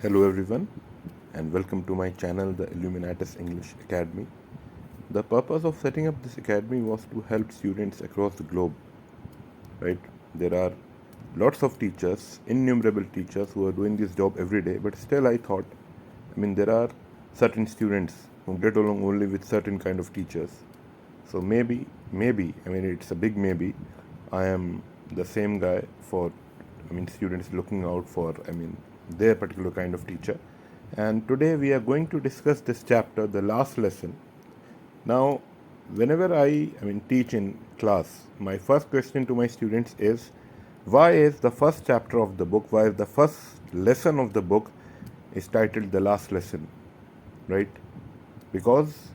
Hello everyone and welcome to my channel the Illuminatus English Academy. The purpose of setting up this academy was to help students across the globe, right? There are lots of teachers, innumerable teachers who are doing this job every day, but still I thought, there are certain students who get along only with certain kind of teachers. So maybe, it's a big maybe, I am the same guy for, students looking out for, their particular kind of teacher. And today we are going to discuss this chapter, the last lesson. Now, whenever I teach in class, my first question to my students is, why is the first chapter of the book, why is the first lesson of the book is titled the last lesson, right? Because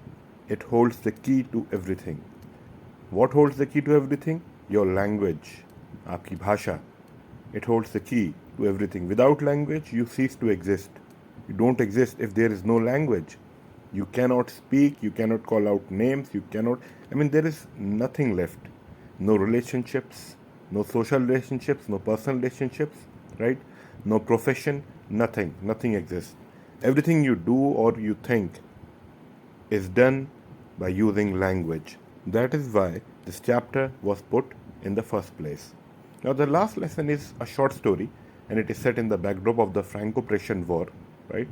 it holds the key to everything. What holds the key to everything? Your language, आपकी भाषा. It holds the key to everything. Without language, you cease to exist. You don't exist if there is no language. You cannot speak, you cannot call out names, there is nothing left. No relationships, no social relationships, no personal relationships, right? No profession, nothing exists. Everything you do or you think is done by using language. That is why this chapter was put in the first place. Now, the last lesson is a short story, and it is set in the backdrop of the Franco-Prussian War, right?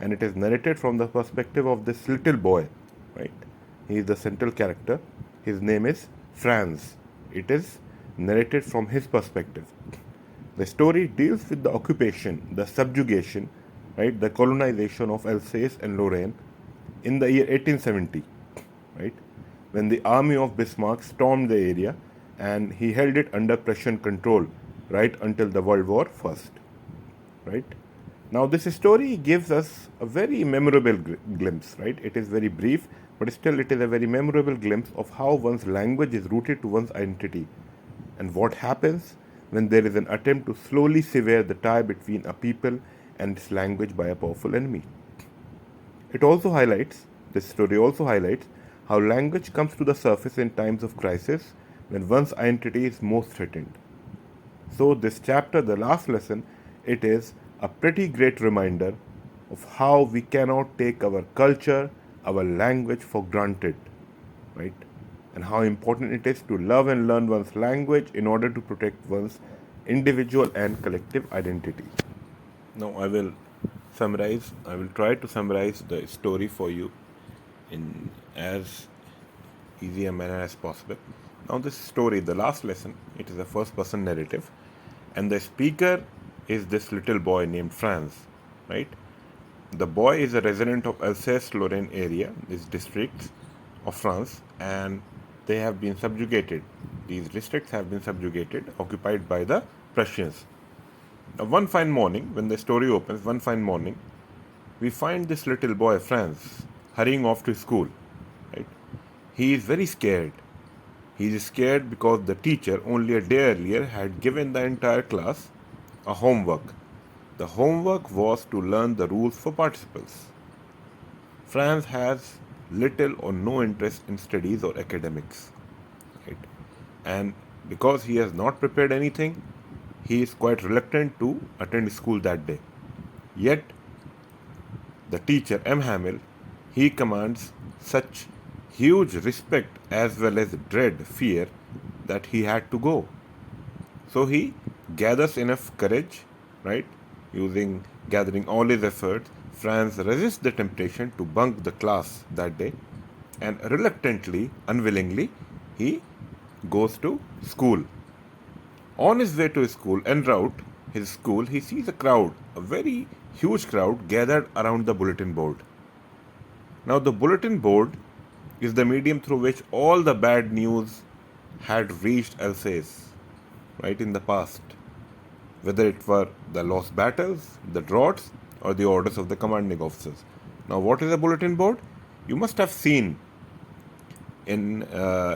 And it is narrated from the perspective of this little boy, right? He is the central character. His name is Franz. It is narrated from his perspective. The story deals with the occupation, the subjugation, right? The colonization of Alsace and Lorraine in the year 1870, right? When the army of Bismarck stormed the area and he held it under Prussian control right until the World War I, right? Now, this story gives us a very memorable glimpse, right? It is very brief, but still it is a very memorable glimpse of how one's language is rooted to one's identity and what happens when there is an attempt to slowly sever the tie between a people and its language by a powerful enemy. This story also highlights how language comes to the surface in times of crisis when one's identity is most threatened. So, this chapter, the last lesson, it is a pretty great reminder of how we cannot take our culture, our language for granted, right? And how important it is to love and learn one's language in order to protect one's individual and collective identity. Now, I will try to summarize the story for you in as easy a manner as possible. Now, this story, the last lesson, it is a first person narrative, and the speaker is this little boy named Franz, right? The boy is a resident of Alsace-Lorraine area, these districts of France, and they have been subjugated. These districts have been subjugated, occupied by the Prussians. Now, one fine morning, when the story opens, we find this little boy, Franz, hurrying off to school, right? He is very scared. He is scared because the teacher, only a day earlier, had given the entire class a homework. The homework was to learn the rules for participles. Franz has little or no interest in studies or academics, right? And because he has not prepared anything, he is quite reluctant to attend school that day. Yet, the teacher, M. Hamill, he commands such huge respect as well as dread, fear, that he had to go. So he gathers enough courage, right? Gathering all his efforts, Franz resists the temptation to bunk the class that day, and reluctantly, unwillingly, he goes to school. On his way to his school, en route his school, he sees a very huge crowd gathered around the bulletin board. Now, the bulletin board is the medium through which all the bad news had reached Alsace, right, in the past, whether it were the lost battles, the droughts, or the orders of the commanding officers. Now, what is a bulletin board? You must have seen in,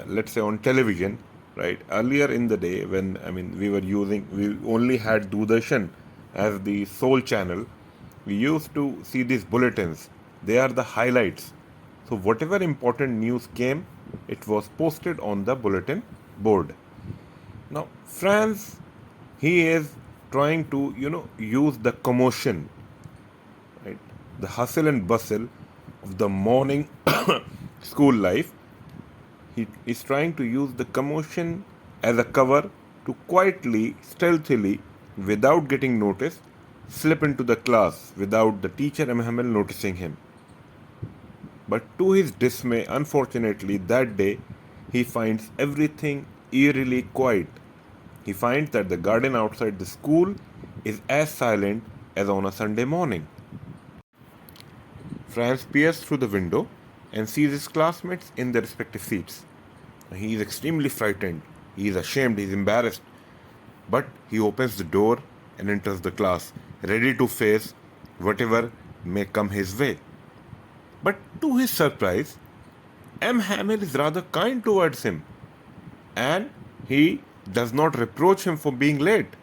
let's say, on television, right? Earlier in the day, when we only had Doordarshan as the sole channel, we used to see these bulletins. They are the highlights. So, whatever important news came, it was posted on the bulletin board. Now, Franz, he is trying to, use the commotion the hustle and bustle of the morning school life. He is trying to use the commotion as a cover to quietly, stealthily, without getting noticed, slip into the class without the teacher M. Hamel noticing him. But to his dismay, unfortunately, that day he finds everything eerily quiet. He finds that the garden outside the school is as silent as on a Sunday morning. Franz peers through the window and sees his classmates in their respective seats. He is extremely frightened. He is ashamed. He is embarrassed. But he opens the door and enters the class, ready to face whatever may come his way. But to his surprise, M. Hamel is rather kind towards him, and he does not reproach him for being late.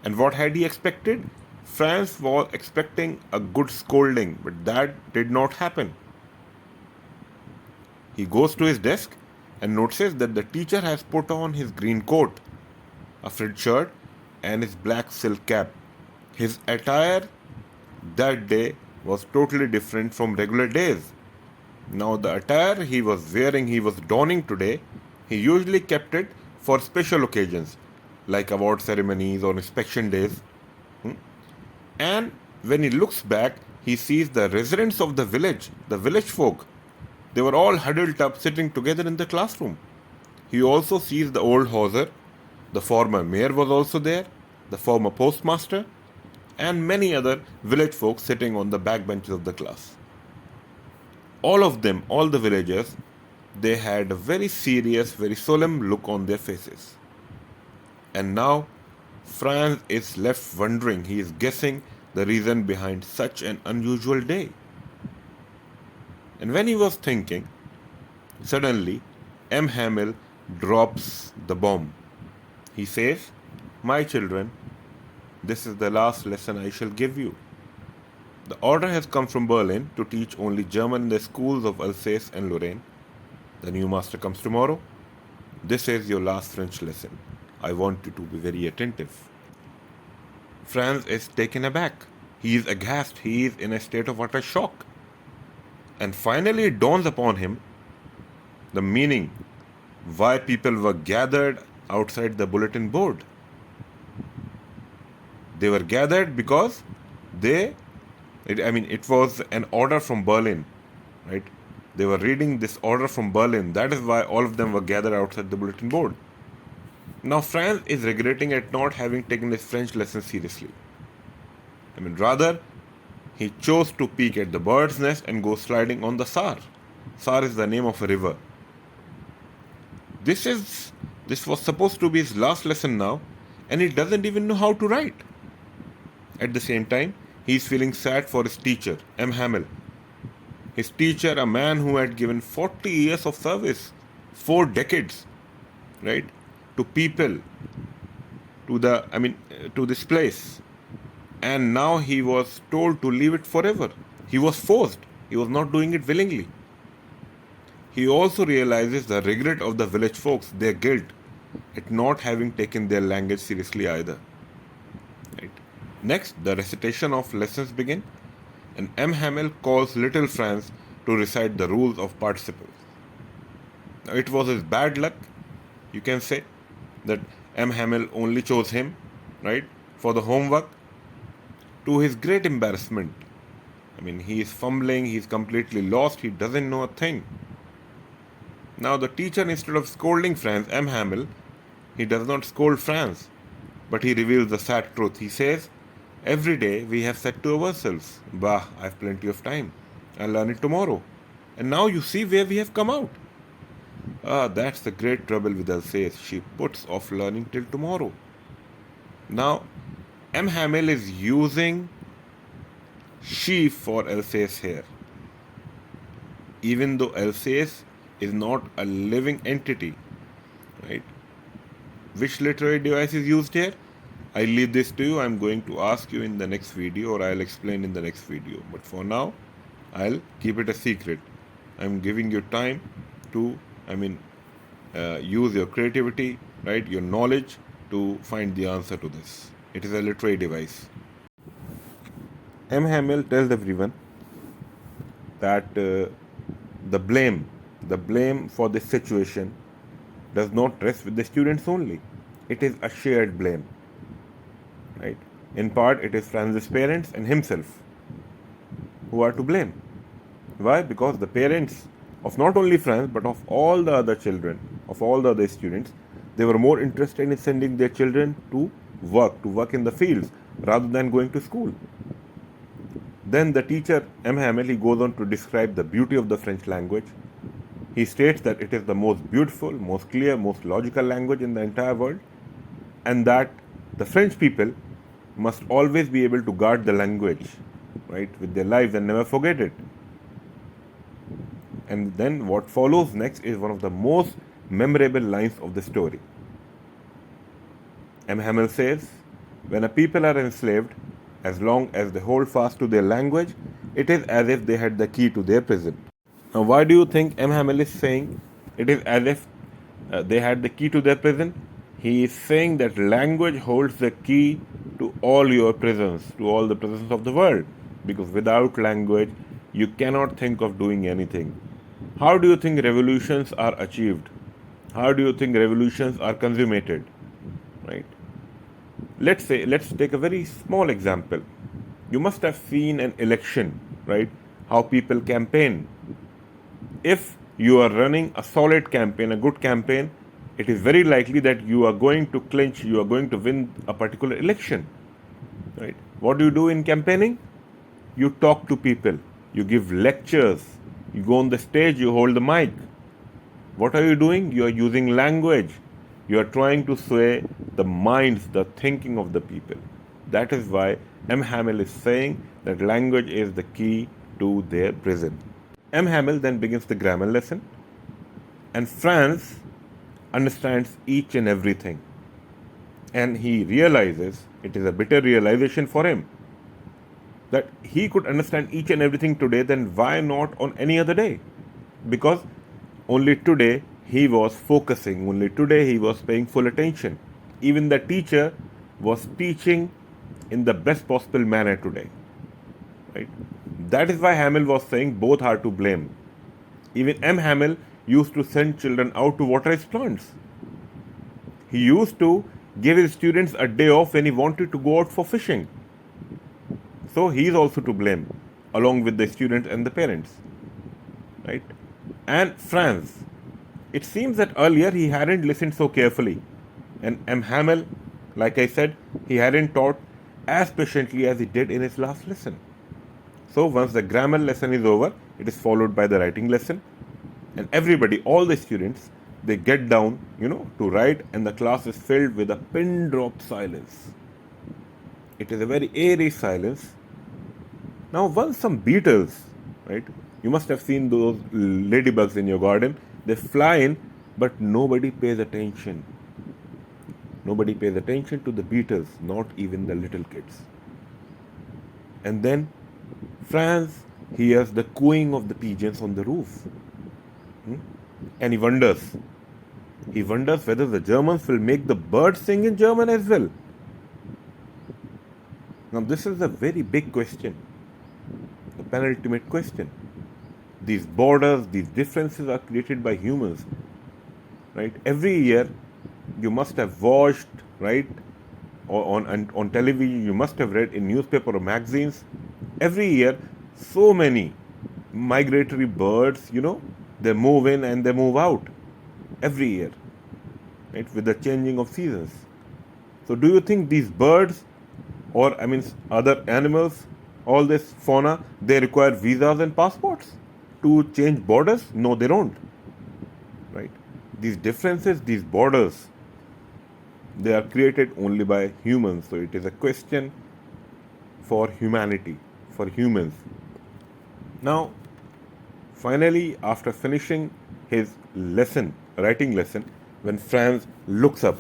And what had he expected? Franz was expecting a good scolding, but that did not happen. He goes to his desk and notices that the teacher has put on his green coat, a frilled shirt, and his black silk cap. His attire that day was totally different from regular days. Now, the attire he was donning today, he usually kept it for special occasions like award ceremonies or inspection days. And when he looks back, he sees the residents of the village folk. They were all huddled up, sitting together in the classroom. He also sees the old hawser, the former mayor was also there, the former postmaster, and many other village folk sitting on the back benches of the class. All of them, all the villagers, they had a very serious, very solemn look on their faces. And now, Franz is left wondering, he is guessing the reason behind such an unusual day. And when he was thinking, suddenly M. Hamel drops the bomb. He says, "My children, this is the last lesson I shall give you. The order has come from Berlin to teach only German in the schools of Alsace and Lorraine. The new master comes tomorrow. This is your last French lesson. I want you to be very attentive." Franz is taken aback. He is aghast. He is in a state of utter shock. And finally it dawns upon him the meaning why people were gathered outside the bulletin board. They were gathered because it was an order from Berlin, right? They were reading this order from Berlin. That is why all of them were gathered outside the bulletin board. Now Franz is regretting at not having taken his French lesson seriously. Rather, he chose to peek at the bird's nest and go sliding on the Saar. Saar is the name of a river. This was supposed to be his last lesson now, and he doesn't even know how to write. At the same time, he is feeling sad for his teacher, M. Hamel. His teacher, a man who had given 40 years of service, 4 decades, right, to people, to this place. And now he was told to leave it forever. He was forced. He was not doing it willingly. He also realizes the regret of the village folks, their guilt at not having taken their language seriously either. Right. Next, the recitation of lessons begin, and M. Hamel calls little Franz to recite the rules of participles. Now, it was his bad luck, you can say, that M. Hamel only chose him, right, for the homework. To his great embarrassment, he is fumbling, he is completely lost, he doesn't know a thing. Now the teacher, instead of scolding Franz, M. Hamel, he does not scold Franz, but he reveals the sad truth. He says, "Every day we have said to ourselves, bah, I have plenty of time, I'll learn it tomorrow. And now you see where we have come out. That's the great trouble with Alsace. She puts off learning till tomorrow." Now, M. Hamel is using she for Alsace here. Even though Alsace is not a living entity, right? Which literary device is used here? I leave this to you. I'm going to ask you in the next video, or I'll explain in the next video. But for now, I'll keep it a secret. I'm giving you time to, use your creativity, right? Your knowledge to find the answer to this. It is a literary device. M. Hamel tells everyone that the blame for this situation does not rest with the students only. It is a shared blame, right? In part, it is Franz's parents and himself who are to blame. Why? Because the parents of not only Franz but of all the other children, of all the other students, they were more interested in sending their children to work in the fields rather than going to school. Then the teacher M. Hamel, he goes on to describe the beauty of the French language. He states that it is the most beautiful, most clear, most logical language in the entire world, and that the French people must always be able to guard the language, right, with their lives and never forget it. And then what follows next is one of the most memorable lines of the story. M. Hamel says, when a people are enslaved, as long as they hold fast to their language, it is as if they had the key to their prison. Now, why do you think M. Hamel is saying it is as if they had the key to their prison? He is saying that language holds the key to all your prisons, to all the prisons of the world. Because without language, you cannot think of doing anything. How do you think revolutions are achieved? How do you think revolutions are consummated? Right? Let's take a very small example. You must have seen an election, right? How people campaign. If you are running a solid campaign, a good campaign, it is very likely that you are going to clinch, you are going to win a particular election, right? What do you do in campaigning? You talk to people, you give lectures, you go on the stage, you hold the mic. What are you doing? You are using language. You are trying to sway the minds, the thinking of the people. That is why M. Hamel is saying that language is the key to their prison. M. Hamel then begins the grammar lesson, and Franz understands each and everything. And he realizes, it is a bitter realization for him, that he could understand each and everything today, then why not on any other day? Because only today he was focusing, only today he was paying full attention. Even the teacher was teaching in the best possible manner today. Right? That is why Hamel was saying both are to blame. Even M. Hamel used to send children out to water his plants. He used to give his students a day off when he wanted to go out for fishing. So he is also to blame, along with the students and the parents. Right? And Franz, it seems that earlier he hadn't listened so carefully. And M. Hamel, like I said, he hadn't taught as patiently as he did in his last lesson. So once the grammar lesson is over, it is followed by the writing lesson. And everybody, all the students, they get down, to write, and the class is filled with a pin drop silence. It is a very eerie silence. Now, once some beetles, right? You must have seen those ladybugs in your garden. They fly in, but nobody pays attention. Nobody pays attention to the beetles, not even the little kids. And then Franz hears the cooing of the pigeons on the roof. And he wonders whether the Germans will make the birds sing in German as well. Now, this is a very big question, the penultimate question. These borders, these differences are created by humans, right? Every year, you must have watched, right, on television, you must have read in newspaper or magazines. Every year, so many migratory birds, they move in and they move out every year, right, with the changing of seasons. So do you think these birds, or other animals, all this fauna, they require visas and passports to change borders? No, they don't. Right? These differences, these borders, they are created only by humans. So it is a question for humanity, for humans. Now, finally, after finishing his lesson, writing lesson, when Franz looks up,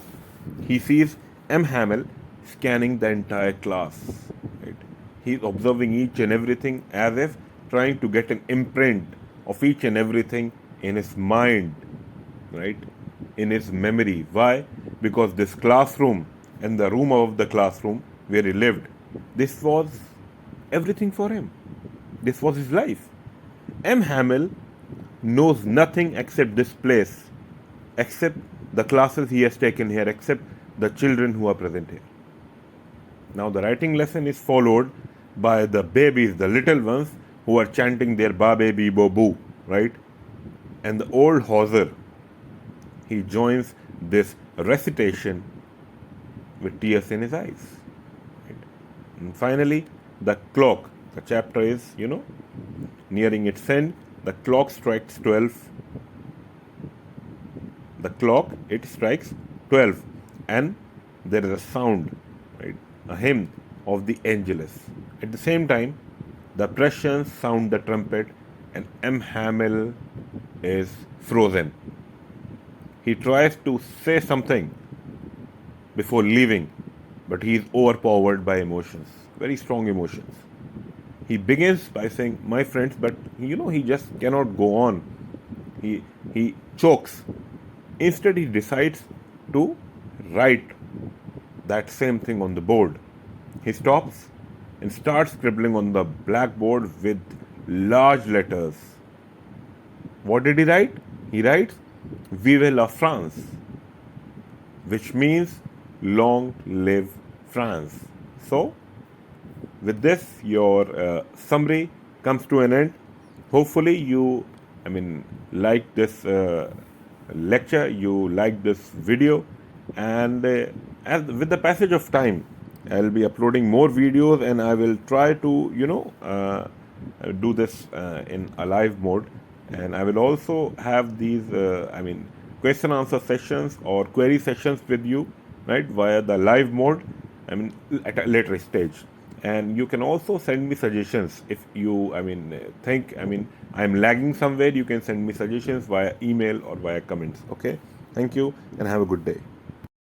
he sees M. Hamel scanning the entire class. Right? He's observing each and everything as if trying to get an imprint of each and everything in his mind, right? In his memory. Why? Because this classroom and the room of the classroom where he lived, this was everything for him. This was his life. M. Hamill knows nothing except this place, except the classes he has taken here, except the children who are present here. Now the writing lesson is followed by the babies, the little ones who are chanting their ba baby bo boo, right? And the old Hauser, he joins this recitation with tears in his eyes. Right? And finally, the clock. The chapter is, nearing its end. The clock strikes 12. The clock, it strikes 12. And there is a sound, right? A hymn of the Angelus. At the same time, the Prussians sound the trumpet and M. Hamill is frozen. He tries to say something before leaving, but he is overpowered by emotions, very strong emotions. He begins by saying, "My friends," but he just cannot go on. He chokes. Instead, he decides to write that same thing on the board. He stops and starts scribbling on the blackboard with large letters. What did he write? He writes, "Vive la France," which means "Long live France." So, with this, your summary comes to an end. Hopefully, you, like this lecture, you like this video, and as with the passage of time, I'll be uploading more videos, and I will try to, do this in a live mode, and I will also have these, question answer sessions or query sessions with you, right, via the live mode, at a later stage. And you can also send me suggestions if you, think, I'm lagging somewhere. You can send me suggestions via email or via comments. Okay, thank you and have a good day.